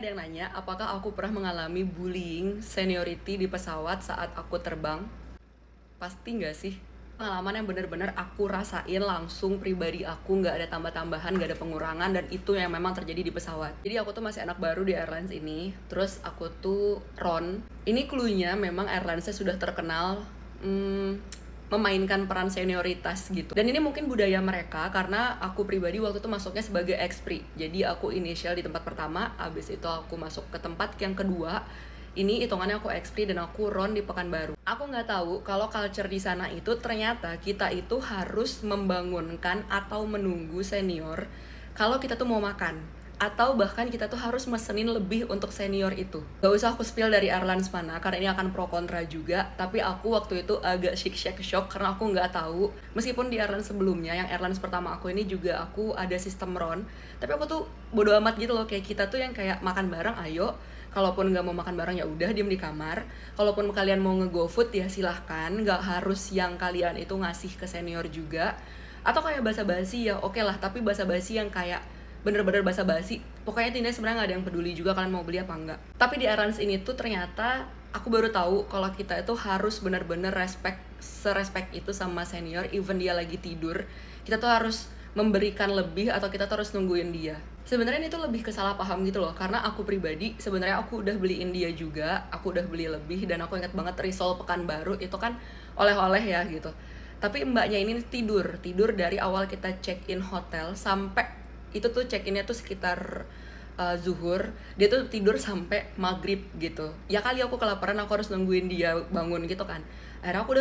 Ada yang nanya, apakah aku pernah mengalami bullying seniority di pesawat saat aku terbang? Pasti nggak sih? Pengalaman yang bener-bener aku rasain langsung pribadi aku, nggak ada tambah-tambahan, nggak ada pengurangan, dan itu yang memang terjadi di pesawat. Jadi aku tuh masih anak baru di airlines ini, terus aku tuh Ron. Ini cluenya memang airlinesnya sudah terkenal memainkan peran senioritas gitu. Dan ini mungkin budaya mereka karena aku pribadi waktu itu masuknya sebagai expri. Jadi aku initial di tempat pertama, abis itu aku masuk ke tempat yang kedua. Ini hitungannya aku expri dan aku Ron di Pekanbaru. Aku nggak tahu kalau culture di sana itu ternyata kita itu harus membangunkan atau menunggu senior kalau kita tuh mau makan, atau bahkan kita tuh harus mesenin lebih untuk senior itu. Gak usah aku spill dari airlines mana karena ini akan pro kontra juga, tapi aku waktu itu agak shock karena aku nggak tahu. Meskipun di airlines sebelumnya, yang airlines pertama aku ini juga aku ada sistem ron, tapi aku tuh bodo amat gitu loh. Kayak kita tuh yang kayak makan bareng, ayo. Kalaupun nggak mau makan bareng ya udah diem di kamar. Kalaupun kalian mau nge-go food ya silahkan, nggak harus yang kalian itu ngasih ke senior juga. Atau kayak basa-basi ya oke lah, tapi basa-basi yang kayak bener-bener basa-basi. Pokoknya intinya sebenarnya nggak ada yang peduli juga kalian mau beli apa enggak. Tapi di airlines ini tuh ternyata aku baru tahu kalau kita itu harus bener-bener serespect itu sama senior, even dia lagi tidur. Kita tuh harus memberikan lebih atau kita tuh harus nungguin dia. Sebenarnya ini tuh lebih ke salah paham gitu loh, karena aku pribadi sebenarnya aku udah beliin dia juga, aku udah beli lebih, dan aku ingat banget Risol Pekanbaru itu kan oleh-oleh ya gitu. Tapi mbaknya ini tidur dari awal kita check in hotel sampai itu tuh check-innya tuh sekitar zuhur, dia tuh tidur sampai maghrib gitu. Ya kali aku kelaparan, aku harus nungguin dia bangun gitu kan. Akhirnya aku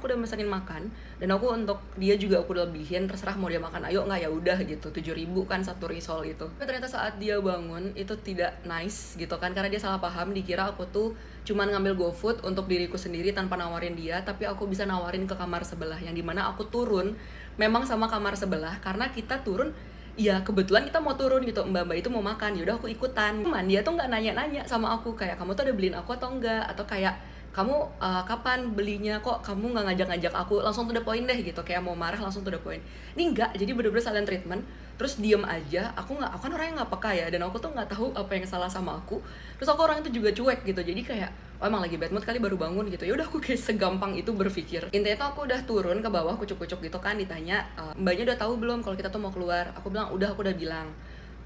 udah mesenin makan, dan aku untuk dia juga aku udah lebihin, terserah mau dia makan ayo nggak ya udah gitu. 7.000 kan satu risol itu. Tapi ternyata saat dia bangun itu tidak nice gitu kan, karena dia salah paham, dikira aku tuh cuman ngambil GoFood untuk diriku sendiri tanpa nawarin dia, tapi aku bisa nawarin ke kamar sebelah, yang dimana aku turun memang sama kamar sebelah karena kita turun. Ya kebetulan kita mau turun gitu, mbak-mbak itu mau makan, yaudah aku ikutan. Cuman dia tuh nggak nanya-nanya sama aku kayak kamu tuh udah beliin aku atau enggak, atau kayak kamu kapan belinya, kok kamu nggak ngajak-ngajak aku, langsung to the point deh gitu, kayak mau marah langsung to the point. Ini enggak, jadi bener-bener silent treatment, terus diem aja. Aku kan orang yang nggak peka ya, dan aku tuh nggak tahu apa yang salah sama aku. Terus aku orang itu juga cuek gitu, jadi kayak oh emang lagi bad mood kali baru bangun gitu. Ya udah aku kayak segampang itu berpikir. Intinya tuh aku udah turun ke bawah, kucuk-kucuk gitu kan, ditanya mbaknya udah tahu belum kalau kita tuh mau keluar. Aku bilang udah, aku udah bilang.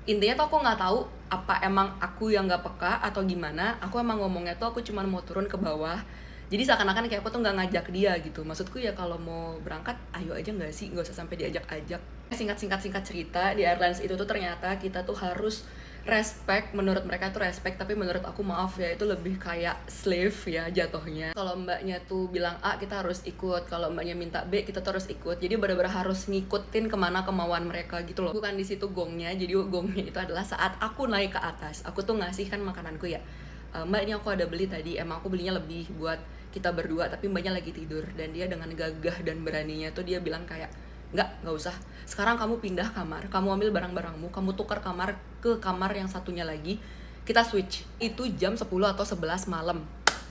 Intinya tuh aku nggak tahu apa emang aku yang nggak peka atau gimana. Aku emang ngomongnya tuh aku cuma mau turun ke bawah, jadi seakan-akan kayak aku tuh nggak ngajak dia gitu. Maksudku ya kalau mau berangkat ayo aja nggak sih, nggak usah sampai diajak-ajak. Singkat cerita, di airlines itu tuh ternyata kita tuh harus respect. Menurut mereka tuh respect, tapi menurut aku maaf ya, itu lebih kayak slave ya jatuhnya. Kalau mbaknya tuh bilang A kita harus ikut, kalau mbaknya minta B kita tuh harus ikut. Jadi benar-benar harus ngikutin kemana kemauan mereka gitu loh. Bukan di situ gongnya. Jadi gongnya itu adalah saat aku naik ke atas, aku tuh ngasih kan makananku ya, mbak ini aku ada beli tadi, emang aku belinya lebih buat kita berdua, tapi mbaknya lagi tidur. Dan dia dengan gagah dan beraninya tuh dia bilang kayak nggak usah, sekarang kamu pindah kamar, kamu ambil barang-barangmu, kamu tukar kamar ke kamar yang satunya lagi, kita switch. Itu jam 10 atau 11 malam,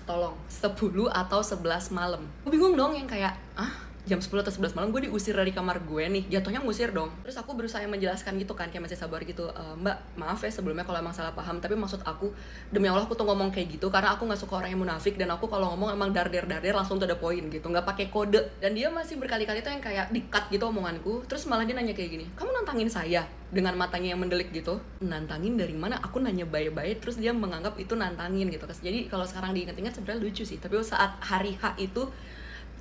tolong, 10 atau 11 malam. Aku bingung dong, yang kayak jam 10 atau 11 malam gue diusir dari kamar gue nih, jatuhnya ngusir dong. Terus aku berusaha menjelaskan gitu kan, kayak masih sabar gitu, mbak maaf ya sebelumnya kalau emang salah paham, tapi maksud aku demi Allah aku tuh ngomong kayak gitu karena aku nggak suka orang yang munafik, dan aku kalau ngomong emang darder langsung to the point gitu, nggak pakai kode. Dan dia masih berkali-kali tuh yang kayak di-cut gitu omonganku. Terus malah dia nanya kayak gini, kamu nantangin saya, dengan matanya yang mendelik gitu. Nantangin dari mana? Aku nanya baik-baik, terus dia menganggap itu nantangin gitu. Jadi kalau sekarang diingat-ingat sebenarnya lucu sih, tapi saat hari H itu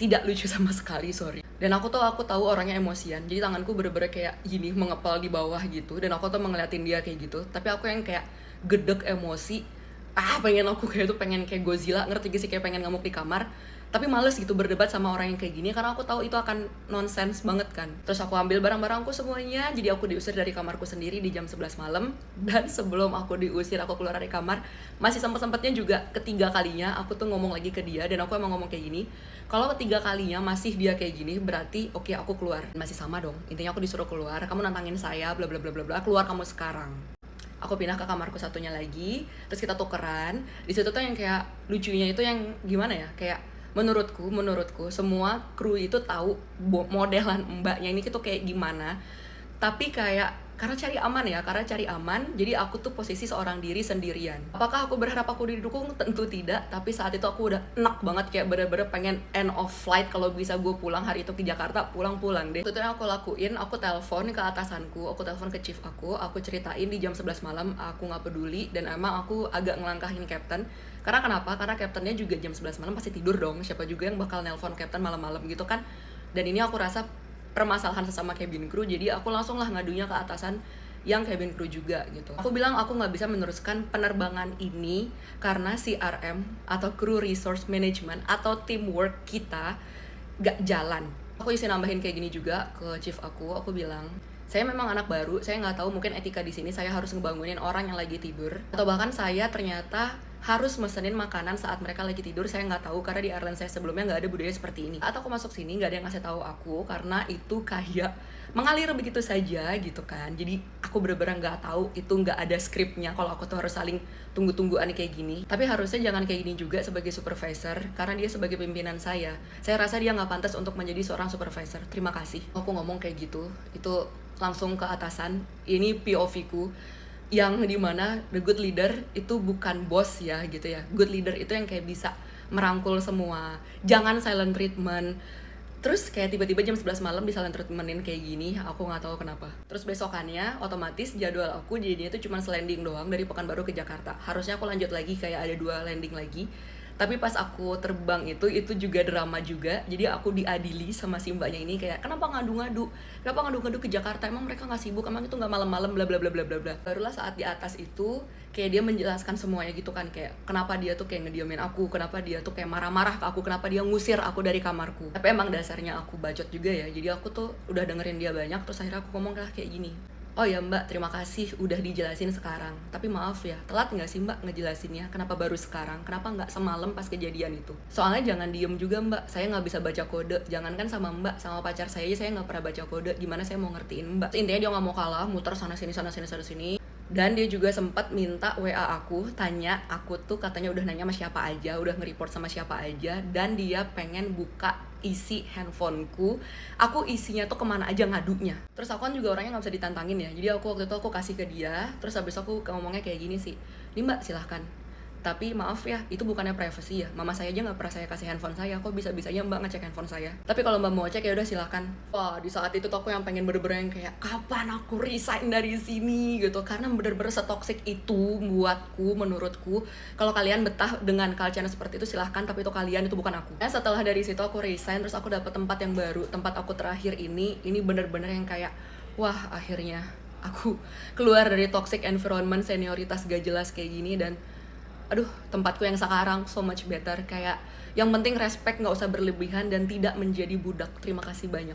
tidak lucu sama sekali, sorry. Dan aku tahu orangnya emosian, jadi tanganku bener-bener kayak gini mengepal di bawah gitu, dan aku tuh ngeliatin dia kayak gitu, tapi aku yang kayak gedek emosi. Pengen aku kayak tuh pengen kayak Godzilla, ngerti gak sih, kayak pengen ngamuk di kamar, tapi males gitu berdebat sama orang yang kayak gini karena aku tahu itu akan nonsens banget kan. Terus aku ambil barang-barangku semuanya, jadi aku diusir dari kamarku sendiri di jam 11 malam. Dan sebelum aku diusir, aku keluar dari kamar, masih sempet-sempetnya juga ketiga kalinya aku tuh ngomong lagi ke dia, dan aku emang ngomong kayak gini, kalau ketiga kalinya masih dia kayak gini berarti oke, aku keluar. Masih sama dong, intinya aku disuruh keluar, kamu nantangin saya bla bla bla bla bla, keluar kamu sekarang. Aku pindah ke kamarku satunya lagi, terus kita tukeran. Di situ tuh yang kayak lucunya itu yang gimana ya, kayak menurutku semua kru itu tahu modelan mbaknya ini tuh kayak gimana, tapi kayak Karena cari aman ya, karena cari aman, jadi aku tuh posisi seorang diri sendirian. Apakah aku berharap aku didukung? Tentu tidak, tapi saat itu aku udah enak banget, kayak bener-bener pengen end of flight, kalau bisa gue pulang hari itu ke Jakarta, pulang-pulang deh. Itu yang aku lakuin, aku telepon ke atasanku, aku telepon ke chief aku ceritain di jam 11 malam, aku nggak peduli, dan emang aku agak ngelangkahin captain. Karena kenapa? Karena captainnya juga jam 11 malam pasti tidur dong, siapa juga yang bakal nelpon captain malam-malam gitu kan. Dan ini aku rasa permasalahan sesama cabin crew, jadi aku langsung lah ngadunya ke atasan yang cabin crew juga gitu. Aku bilang aku nggak bisa meneruskan penerbangan ini karena CRM atau crew resource management atau teamwork kita gak jalan. Aku isi nambahin kayak gini juga ke chief aku bilang, saya memang anak baru, saya nggak tahu mungkin etika di sini saya harus ngebangunin orang yang lagi tidur, atau bahkan saya ternyata harus mesenin makanan saat mereka lagi tidur, saya nggak tahu karena di airline saya sebelumnya nggak ada budaya seperti ini. Atau aku masuk sini nggak ada yang ngasih tahu aku, karena itu kayak mengalir begitu saja gitu kan. Jadi aku bener-bener nggak tahu, itu nggak ada skripnya kalau aku tuh harus saling tunggu-tungguan kayak gini. Tapi harusnya jangan kayak gini juga sebagai supervisor, karena dia sebagai pimpinan saya rasa dia nggak pantas untuk menjadi seorang supervisor. Terima kasih. Aku ngomong kayak gitu, itu langsung ke atasan. Ini POV ku, yang dimana the good leader itu bukan bos ya gitu ya. Good leader itu yang kayak bisa merangkul semua, jangan silent treatment. Terus kayak tiba-tiba jam 11 malam di silent treatmentin kayak gini, aku nggak tahu kenapa. Terus besokannya otomatis jadwal aku jadinya tuh cuma landing doang dari Pekanbaru ke Jakarta. Harusnya aku lanjut lagi, kayak ada 2 landing lagi. Tapi pas aku terbang itu juga drama juga. Jadi aku diadili sama si mbaknya ini, kayak kenapa ngadu-ngadu ke Jakarta, emang mereka nggak sibuk, emang itu nggak malam-malam, bla bla bla bla bla bla. Barulah saat di atas itu kayak dia menjelaskan semuanya gitu kan, kayak kenapa dia tuh kayak ngediamin aku, kenapa dia tuh kayak marah-marah ke aku, kenapa dia ngusir aku dari kamarku. Tapi emang dasarnya aku bacot juga ya, jadi aku tuh udah dengerin dia banyak. Terus akhirnya aku ngomong kayak gini, oh ya mbak, terima kasih udah dijelasin sekarang, tapi maaf ya, telat nggak sih mbak ngejelasinnya? Kenapa baru sekarang? Kenapa nggak semalam pas kejadian itu? Soalnya jangan diem juga mbak, saya nggak bisa baca kode. Jangankan sama mbak, sama pacar saya aja saya nggak pernah baca kode, gimana saya mau ngertiin mbak? Intinya dia nggak mau kalah, muter sana sini sana sini sana sini. Dan dia juga sempat minta WA aku, tanya aku tuh katanya udah nanya sama siapa aja, udah nge-report sama siapa aja, dan dia pengen buka isi handphoneku, aku isinya tuh kemana aja ngadunya. Terus aku kan juga orangnya nggak bisa ditantangin ya, jadi aku waktu itu aku kasih ke dia. Terus habis aku ngomongnya kayak gini sih, ini mbak silahkan, tapi maaf ya, itu bukannya privacy ya, mama saya aja nggak pernah saya kasih handphone saya, kok bisa-bisanya mbak ngecek handphone saya. Tapi kalau mbak mau cek ya udah silahkan. Wah, di saat itu tuh aku yang pengen bener-bener yang kayak kapan aku resign dari sini gitu, karena bener-bener setoksik itu buatku, menurutku. Kalau kalian betah dengan culture seperti itu silahkan, tapi itu kalian, itu bukan aku. Nah, setelah dari situ aku resign, terus aku dapet tempat yang baru, tempat aku terakhir ini bener-bener yang kayak wah, akhirnya aku keluar dari toxic environment senioritas gak jelas kayak gini. Dan aduh, tempatku yang sekarang so much better. Kayak yang penting respect, nggak usah berlebihan dan tidak menjadi budak. Terima kasih banyak.